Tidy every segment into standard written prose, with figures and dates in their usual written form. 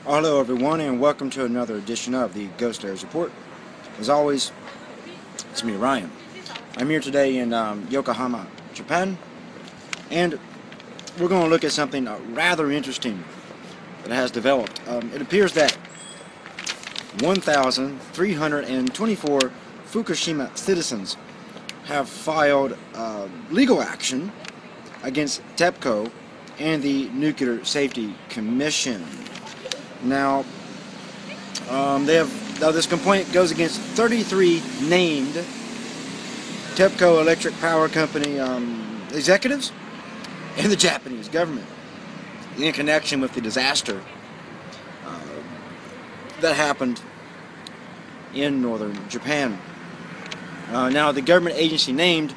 Hello everyone, and welcome to another edition of the Ghost Layers Report. As always, it's me, Ryan. I'm here today in Yokohama, Japan, and we're going to look at something rather interesting that has developed. It appears that 1,324 Fukushima citizens have filed legal action against TEPCO and the Nuclear Safety Commission. Now, this complaint goes against 33 named TEPCO Electric Power Company executives and the Japanese government in connection with the disaster that happened in northern Japan. Now, the government agency named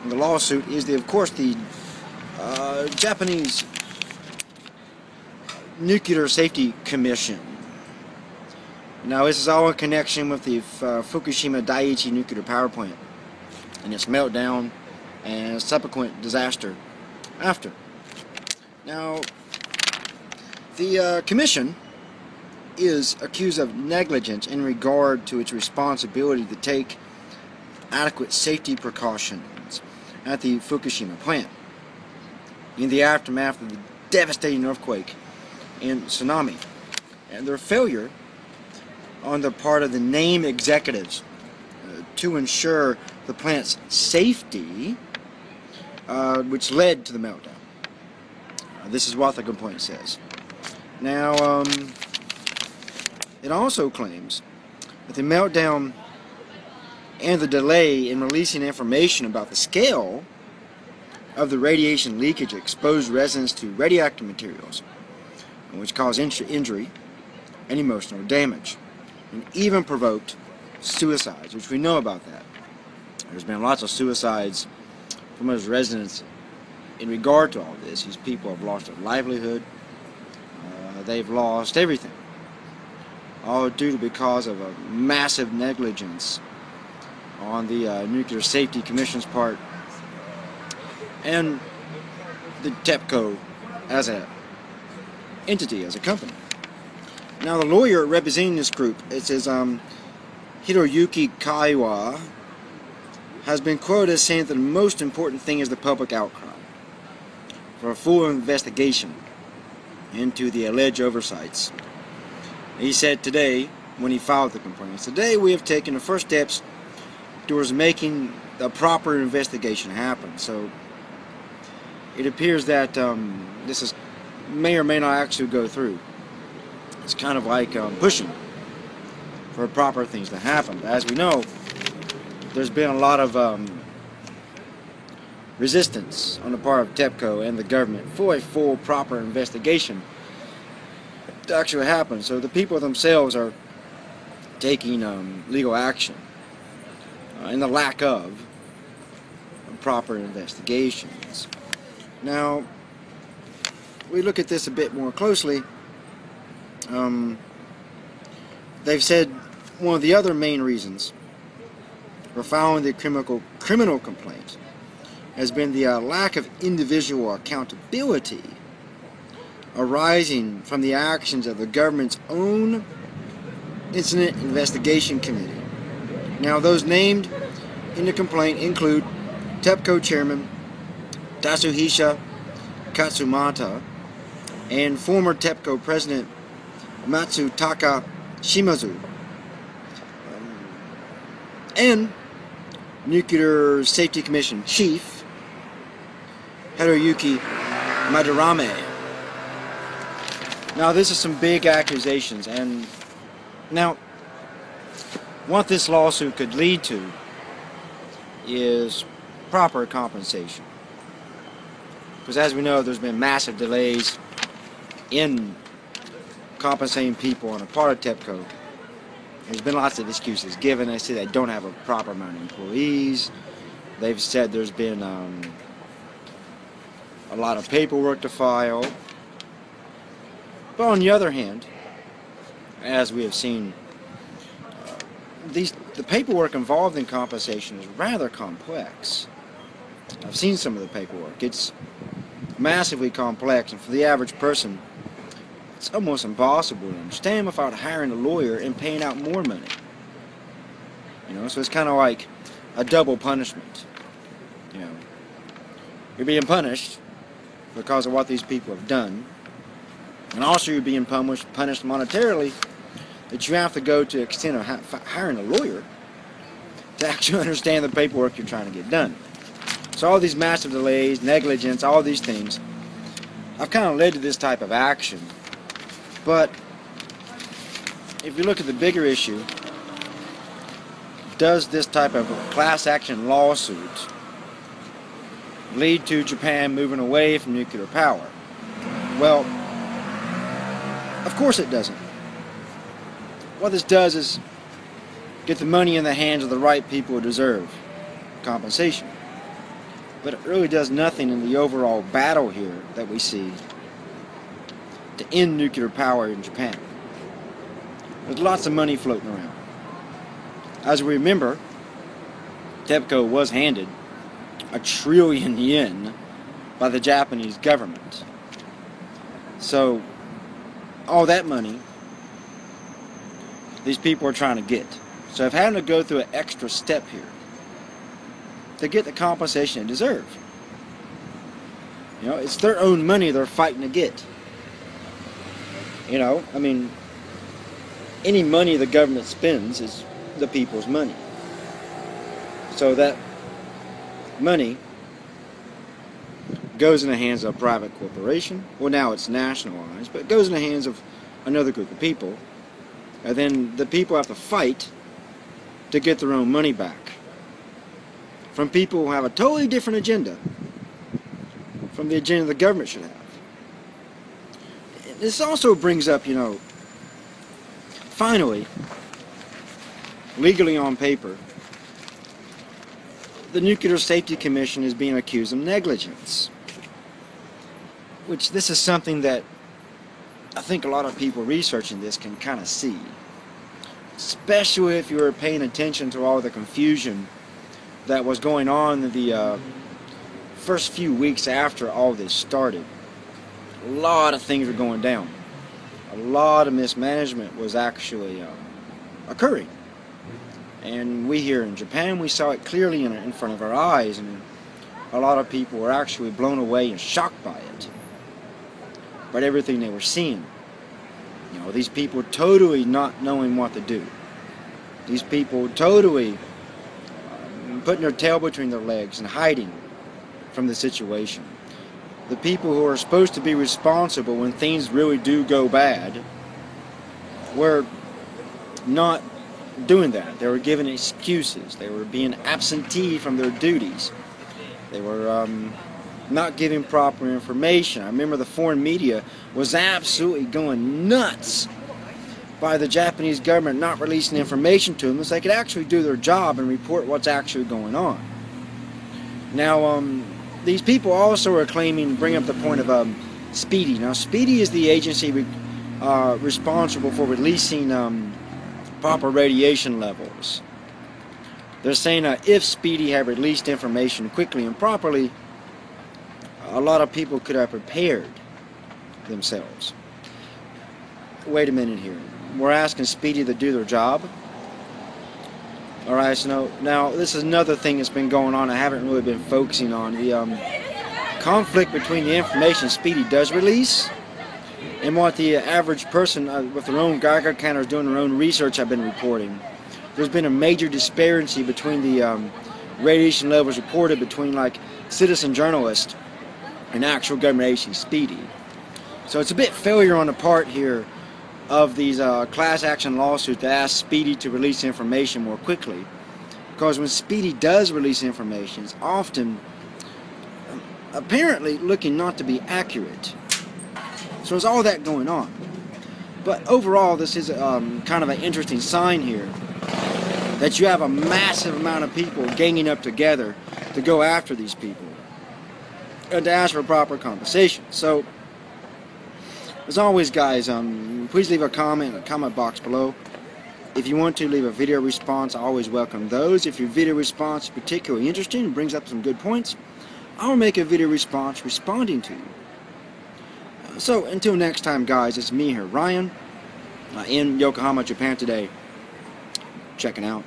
in the lawsuit is, of course, the Japanese Nuclear Safety Commission. Now, this is all in connection with the Fukushima Daiichi nuclear power plant and its meltdown and subsequent disaster after. Now, the commission is accused of negligence in regard to its responsibility to take adequate safety precautions at the Fukushima plant in the aftermath of the devastating earthquake and tsunami, and their failure on the part of the named executives to ensure the plant's safety, which led to the meltdown. This is what the complaint says. Now, it also claims that the meltdown and the delay in releasing information about the scale of the radiation leakage exposed residents to radioactive materials, which caused injury and emotional damage, and even provoked suicides, which we know about that. There's been lots of suicides from those residents in regard to all this. These people have lost their livelihood, they've lost everything, all due to because of a massive negligence on the Nuclear Safety Commission's part and the TEPCO as an entity, as a company. Now, the lawyer representing this group, it says Hiroyuki Kaiwa, has been quoted as saying that the most important thing is the public outcry for a full investigation into the alleged oversights. He said today, when he filed the complaint, today we have taken the first steps towards making the proper investigation happen. So it appears that this may or may not actually go through. It's kind of like pushing for proper things to happen. As we know, there's been a lot of resistance on the part of TEPCO and the government for a full, proper investigation to actually happen. So the people themselves are taking legal action in the lack of proper investigations. Now, we look at this a bit more closely. They've said one of the other main reasons for filing the criminal complaint has been the lack of individual accountability arising from the actions of the government's own Incident Investigation Committee. Now, those named in the complaint include TEPCO Chairman Tatsuhisa Katsumata and former TEPCO President Matsutaka Shimazu, and Nuclear Safety Commission Chief Hiroyuki Madarame. Now, this is some big accusations, and now what this lawsuit could lead to is proper compensation. Because as we know, there's been massive delays in compensating people on the part of TEPCO. There's been lots of excuses given. They say they don't have a proper amount of employees. They've said there's been a lot of paperwork to file. But on the other hand, as we have seen, the paperwork involved in compensation is rather complex. I've seen some of the paperwork. It's massively complex, and for the average person, it's almost impossible to understand without hiring a lawyer and paying out more money. You know, so it's kind of like a double punishment. You know, you're being punished because of what these people have done, and also you're being punished monetarily, that you have to go to the extent of hiring a lawyer to actually understand the paperwork you're trying to get done. So all these massive delays, negligence, all these things have kind of led to this type of action. But if you look at the bigger issue, does this type of class action lawsuit lead to Japan moving away from nuclear power? Well, of course it doesn't. What this does is get the money in the hands of the right people who deserve compensation. But it really does nothing in the overall battle here that we see to end nuclear power in Japan. There's lots of money floating around. As we remember, TEPCO was handed 1 trillion yen by the Japanese government. So, all that money, these people are trying to get. So if having to go through an extra step here to get the compensation they deserve. You know, it's their own money they're fighting to get. You know, I mean, any money the government spends is the people's money. So that money goes in the hands of a private corporation. Well, now it's nationalized, but it goes in the hands of another group of people. And then the people have to fight to get their own money back from people who have a totally different agenda from the agenda the government should have. This also brings up, you know, finally, legally on paper, the Nuclear Safety Commission is being accused of negligence. Which this is something that I think a lot of people researching this can kind of see. Especially if you were paying attention to all the confusion that was going on in the first few weeks after all this started. A lot of things were going down. A lot of mismanagement was actually occurring. And we here in Japan, we saw it clearly in front of our eyes. And a lot of people were actually blown away and shocked by it. By everything they were seeing. You know, these people totally not knowing what to do. These people totally putting their tail between their legs and hiding from the situation. The people who are supposed to be responsible when things really do go bad were not doing that. They were giving excuses. They were being absentee from their duties. They were not giving proper information. I remember the foreign media was absolutely going nuts by the Japanese government not releasing information to them so they could actually do their job and report what's actually going on. Now, these people also are claiming, bring up the point of SPEEDY. Now, SPEEDY is the agency responsible for releasing proper radiation levels. They're saying if SPEEDY had released information quickly and properly, a lot of people could have prepared themselves. Wait a minute here. We're asking SPEEDY to do their job. Alright, so now this is another thing that's been going on I haven't really been focusing on. The conflict between the information SPEEDY does release and what the average person with their own Geiger counters doing their own research have been reporting. There's been a major disparity between the radiation levels reported between like citizen journalists and actual government agency SPEEDY. So it's a bit failure on the part here of these class action lawsuits to ask SPEEDY to release information more quickly. Because when SPEEDY does release information, it's often apparently looking not to be accurate. So there's all that going on. But overall, this is kind of an interesting sign here that you have a massive amount of people ganging up together to go after these people and to ask for proper compensation. So, as always, guys, please leave a comment in the comment box below. If you want to leave a video response, I always welcome those. If your video response is particularly interesting and brings up some good points, I'll make a video response responding to you. So until next time, guys, it's me here, Ryan, in Yokohama, Japan today, checking out.